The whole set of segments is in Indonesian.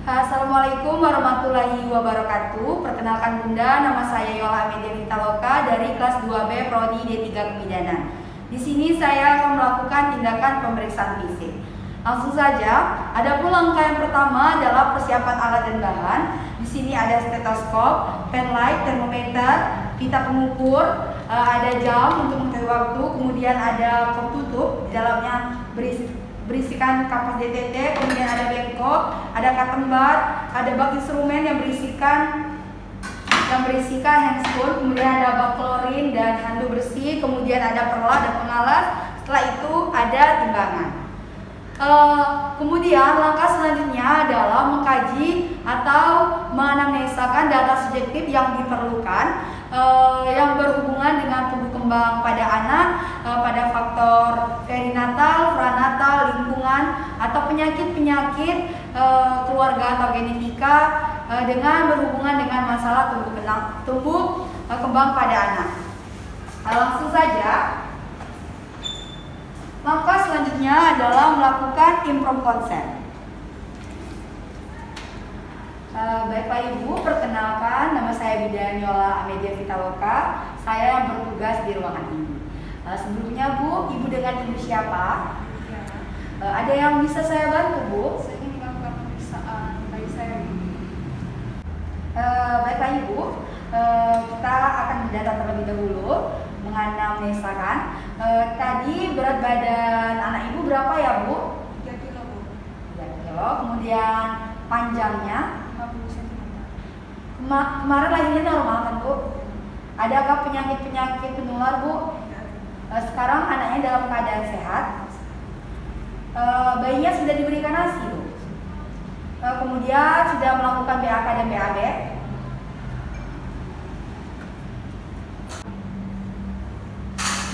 Assalamualaikum warahmatullahi wabarakatuh. Perkenalkan Bunda, nama saya Yola Amelia Vitaloka dari kelas 2B Prodi D3 Kebidanan. Di sini saya akan melakukan tindakan pemeriksaan fisik. Langsung saja, adapun langkah yang pertama adalah persiapan alat dan bahan. Di sini ada stetoskop, pen light, termometer, pita pengukur, ada jam untuk mengetahui waktu, kemudian ada kop tutup, di dalamnya berisikan kapas DTT, kemudian ada bengkok, ada cotton bud, ada bak instrumen yang berisikan handscoon, kemudian ada bak klorin dan handuk bersih, kemudian ada perla dan pengalas. Setelah itu ada timbangan. Kemudian langkah selanjutnya adalah mengkaji atau menganamnesakan data subjektif yang diperlukan yang berhubungan dengan tumbuh kembang pada anak, pada faktor perinatal, pranatal, lingkungan, atau penyakit-penyakit keluarga atau genetika dengan berhubungan dengan masalah tumbuh kembang pada anak. Langsung saja. Langkah selanjutnya adalah melakukan informed consent. Baiklah Ibu, perkenalkan nama saya Bidan Yola Amelia Vitaloka. Saya yang bertugas di ruangan ini. Sebelumnya Bu, Ibu dengan Ibu siapa? Ya. Ada yang bisa saya bantu Bu? Saya ingin melakukan pemeriksaan bayi saya. Baiklah Ibu, kita akan mendata terlebih dahulu, menganamnesakan. Tadi berat badan anak Ibu berapa ya Bu? 3 kilo Bu. 3 kilo. Kemudian panjangnya 50 cm. kemarin lahirnya normal kan Bu? Adakah penyakit-penyakit penular Bu? Sekarang anaknya dalam keadaan sehat. Bayinya sudah diberikan ASI Bu. Kemudian sudah melakukan BAK dan BAB.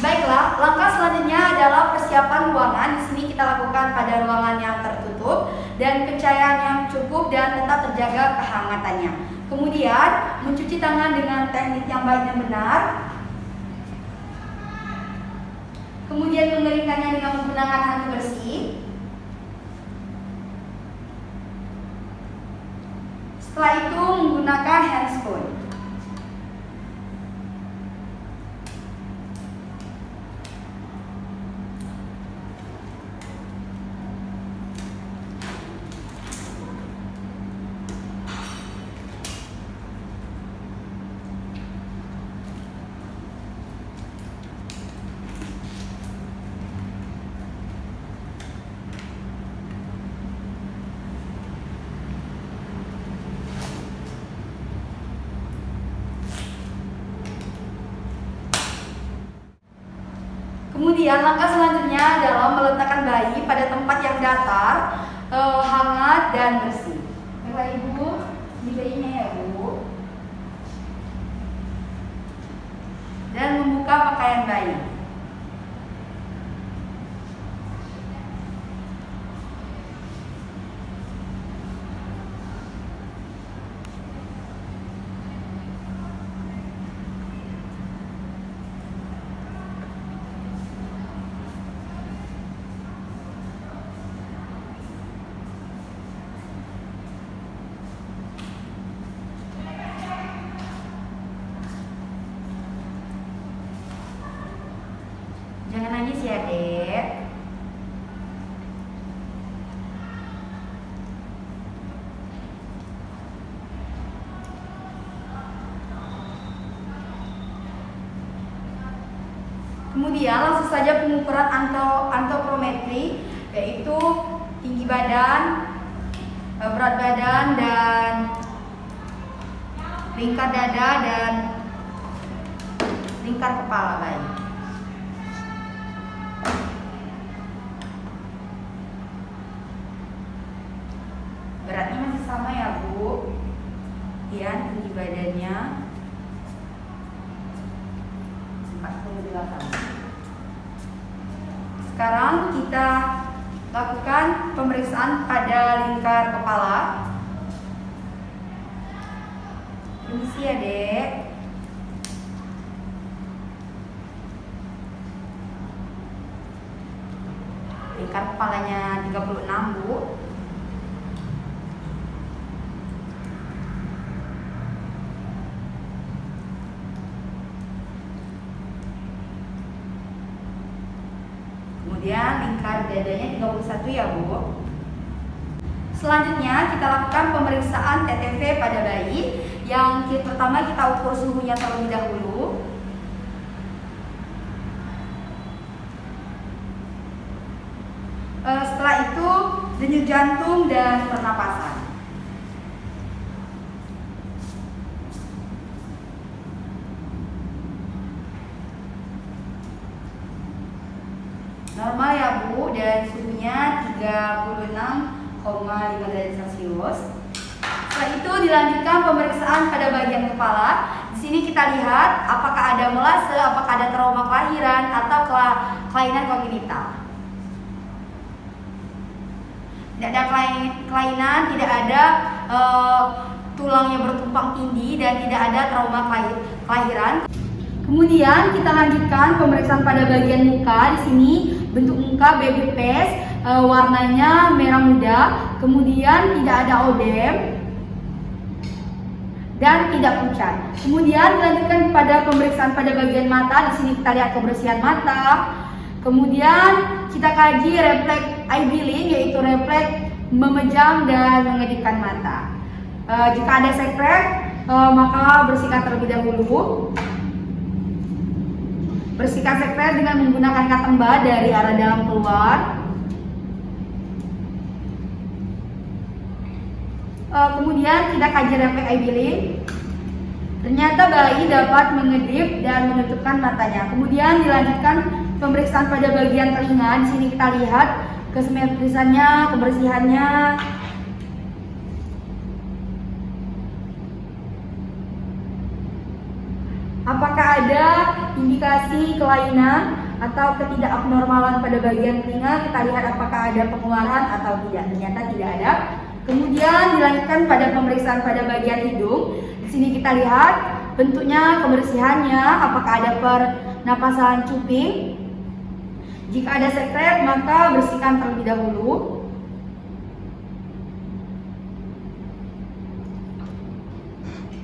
Baiklah, langkah selanjutnya adalah persiapan ruangan. Di sini kita lakukan pada ruangan yang tertutup dan pencahayaan yang cukup dan tetap terjaga kehangatannya. Kemudian mencuci tangan dengan teknik yang baik dan benar. Kemudian mengeringkannya dengan menggunakan handuk bersih. Setelah itu menggunakan handscoon. Kemudian langkah selanjutnya adalah meletakkan bayi pada tempat yang datar, hangat dan bersih. Baiklah Ibu, ini bayinya ya Bu. Dan membuka pakaian bayi. Jangan nangis ya, Dek. Kemudian langsung saja pengukuran antropometri, yaitu tinggi badan, berat badan, dan lingkar dada dan lingkar kepala bayi. Beratnya masih sama ya Bu. Kemudian tinggi badannya 48. Sekarang kita lakukan pemeriksaan pada lingkar kepala. Permisi ya Dek. Lingkar kepalanya 36 Bu. berat dadanya 31 ya Bu. Selanjutnya kita lakukan pemeriksaan TTV pada bayi. Yang pertama kita ukur suhunya terlebih dahulu. Setelah itu denyut jantung dan pernapasan. Normal ya Bu, dan suhunya 36,5 derajat Celcius. Setelah itu dilanjutkan pemeriksaan pada bagian kepala. Di sini kita lihat apakah ada melase, apakah ada trauma kelahiran atau kelainan kongenital. Tidak ada kelainan, tidak ada tulangnya bertumpang tindih, dan tidak ada trauma kelahiran. Kemudian kita lanjutkan pemeriksaan pada bagian muka. Di sini bentuk muka baby face, warnanya merah muda, kemudian tidak ada odem dan tidak pucat. Kemudian dilanjutkan pada pemeriksaan pada bagian mata. Di sini kita lihat kebersihan mata. Kemudian kita kaji refleks eye billing, yaitu refleks memejam dan mengedipkan mata. Jika ada sekret, maka bersihkan terlebih dahulu. Bersihkan sekret dengan menggunakan cotton bud dari arah dalam keluar. Kemudian kita kaji refleks eye billing. Ternyata bayi dapat mengedip dan menutupkan matanya. Kemudian dilanjutkan pemeriksaan pada bagian telinga. Di sini kita lihat kesimetrisannya, kebersihannya. Apakah ada indikasi kelainan atau ketidakabnormalan pada bagian telinga? Kita lihat apakah ada pengeluaran atau tidak. Ternyata tidak ada. Kemudian dilanjutkan pada pemeriksaan pada bagian hidung. Di sini kita lihat bentuknya, kebersihannya, apakah ada pernapasan cuping. Jika ada sekret, maka bersihkan terlebih dahulu.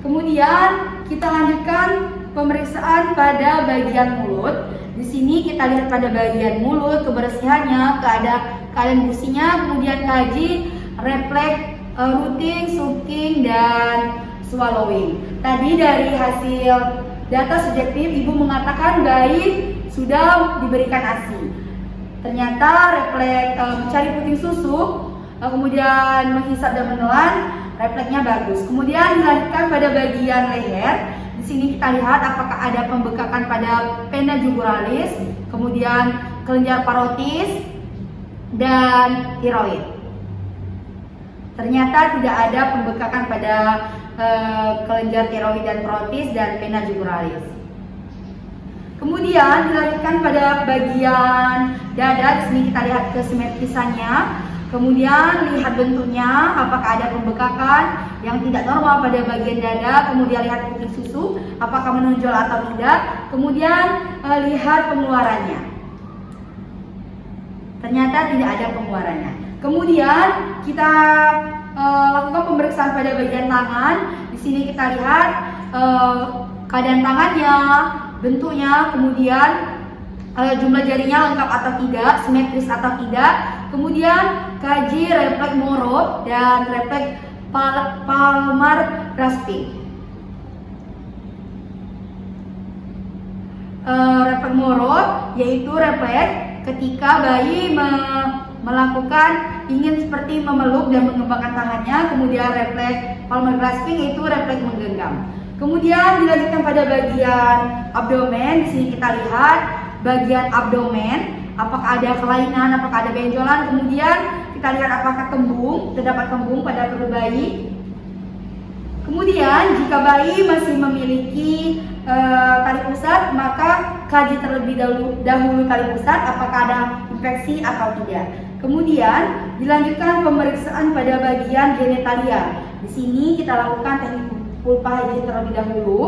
Kemudian kita lanjutkan pemeriksaan pada bagian mulut. Di sini kita lihat pada bagian mulut kebersihannya, keadaan gusinya, kemudian kaji refleks routing, sucking, dan swallowing. Tadi dari hasil data subjektif, ibu mengatakan bayi sudah diberikan ASI. Ternyata refleks mencari puting susu, kemudian menghisap dan menelan, refleksnya bagus. Kemudian dilanjutkan pada bagian leher. Di sini kita lihat apakah ada pembekakan pada vena jugularis, kemudian kelenjar parotis, dan tiroid. Ternyata tidak ada pembekakan pada kelenjar tiroid dan parotis dan vena jugularis. Kemudian dilanjutkan pada bagian dada. Di sini kita lihat kesimetrisannya. Kemudian lihat bentuknya, apakah ada pembekakan yang tidak normal pada bagian dada. Kemudian lihat puting susu, apakah menonjol atau tidak. Kemudian lihat pengeluarannya. Ternyata tidak ada pengeluarannya. Kemudian kita lakukan pemeriksaan pada bagian tangan. Di sini kita lihat keadaan tangannya, bentuknya, kemudian jumlah jarinya lengkap atau tidak, simetris atau tidak. Kemudian kaji refleks Moro dan refleks palmar grasping. Refleks Moro yaitu refleks ketika bayi melakukan ingin seperti memeluk dan mengembangkan tangannya. Kemudian refleks palmar grasping yaitu refleks menggenggam. Kemudian dilanjutkan pada bagian abdomen. Di sini kita lihat bagian abdomen, apakah ada kelainan, apakah ada benjolan. Kemudian kita lihat apakah terdapat kembung pada perut bayi. Kemudian jika bayi masih memiliki tali pusat, maka kaji terlebih dahulu tali pusat, apakah ada infeksi atau tidak. Kemudian dilanjutkan pemeriksaan pada bagian genitalia. Di sini kita lakukan teknik pulpa hygiene terlebih dahulu.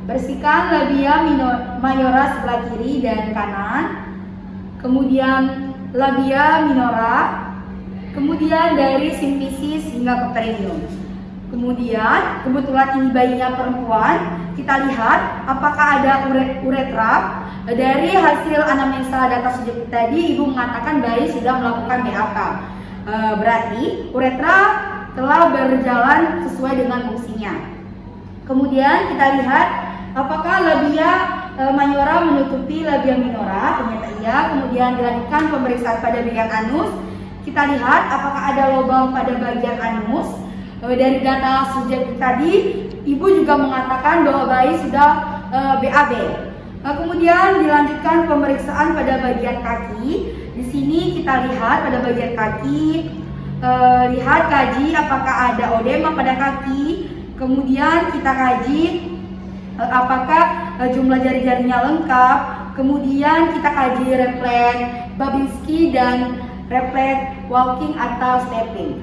Bersihkan labia mayora sebelah kiri dan kanan. Kemudian labia minora. Kemudian dari simfisis hingga ke perineum. Kemudian kebetulan ini bayinya perempuan, kita lihat apakah ada uretra. Dari hasil anamnesa data subjektif tadi, ibu mengatakan bayi sudah melakukan BAK. Berarti uretra telah berjalan sesuai dengan fungsinya. Kemudian kita lihat apakah labia majora menutupi labia minora. Ternyata iya. Kemudian dilanjutkan pemeriksaan pada bagian anus. Kita lihat apakah ada lubang pada bagian anus. Dari data subjektif tadi, ibu juga mengatakan bahwa bayi sudah BAB. Kemudian dilanjutkan pemeriksaan pada bagian kaki. Di sini kita lihat pada bagian kaki, lihat kaji apakah ada odema pada kaki. Kemudian kita kaji apakah jumlah jari-jarinya lengkap. Kemudian kita kaji refleks Babinski dan refleks walking atau stepping.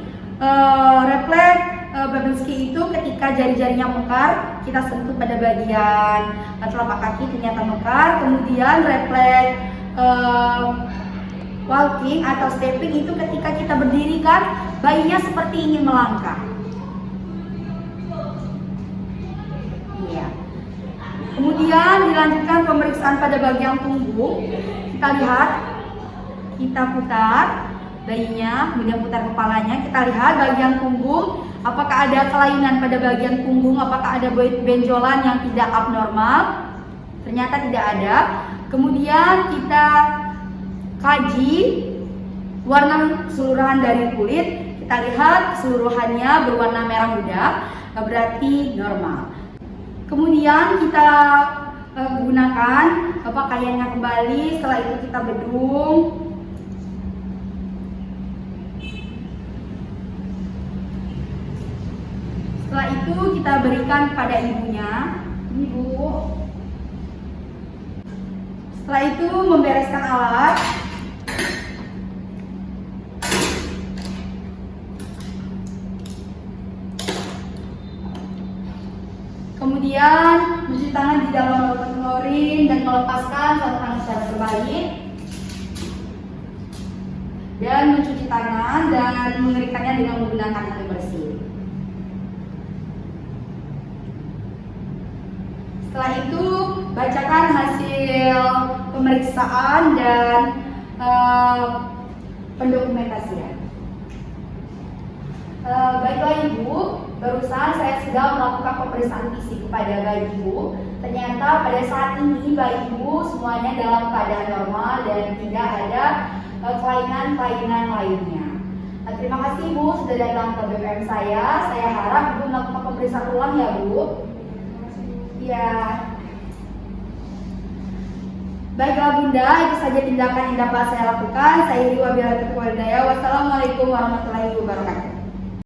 Refleks Babinski itu ketika jari-jarinya mekar, kita sentuh pada bagian telapak kaki ternyata mekar. Kemudian refleks walking atau stepping itu ketika kita berdiri kan, bayinya seperti ingin melangkah. Iya. Kemudian dilanjutkan pemeriksaan pada bagian punggung. Kita lihat, kita putar bayinya, kemudian putar kepalanya. Kita lihat bagian punggung, apakah ada kelainan pada bagian punggung, apakah ada benjolan yang tidak abnormal. Ternyata tidak ada. Kemudian kita kaji warna keseluruhan dari kulit. Kita lihat keseluruhannya berwarna merah muda, berarti normal. Kemudian kita gunakan pakaiannya kembali. Setelah itu kita bedung. Setelah itu kita berikan pada ibunya. Ini Bu. Setelah itu membereskan alat. Kemudian mencuci tangan di dalam larutan klorin dan melepaskan sarung tangan secara terbaik. Dan mencuci tangan dan mengeringkannya dengan menggunakan air bersih. Setelah itu bacakan hasil pemeriksaan dan pendokumentasian. Baiklah Ibu, barusan saya sudah melakukan pemeriksaan fisik kepada bayi Ibu. Ternyata pada saat ini bayi Ibu semuanya dalam keadaan normal dan tidak ada kelainan-kelainan lainnya. Terima kasih Ibu sudah datang ke BPM saya. Saya harap Ibu melakukan pemeriksaan ulang ya Bu. Ya. Baiklah Bunda, itu saja tindakan yang dapat saya lakukan. Saya Iri Wabillahi Taufiq wal Hidayah. Wassalamualaikum warahmatullahi wabarakatuh.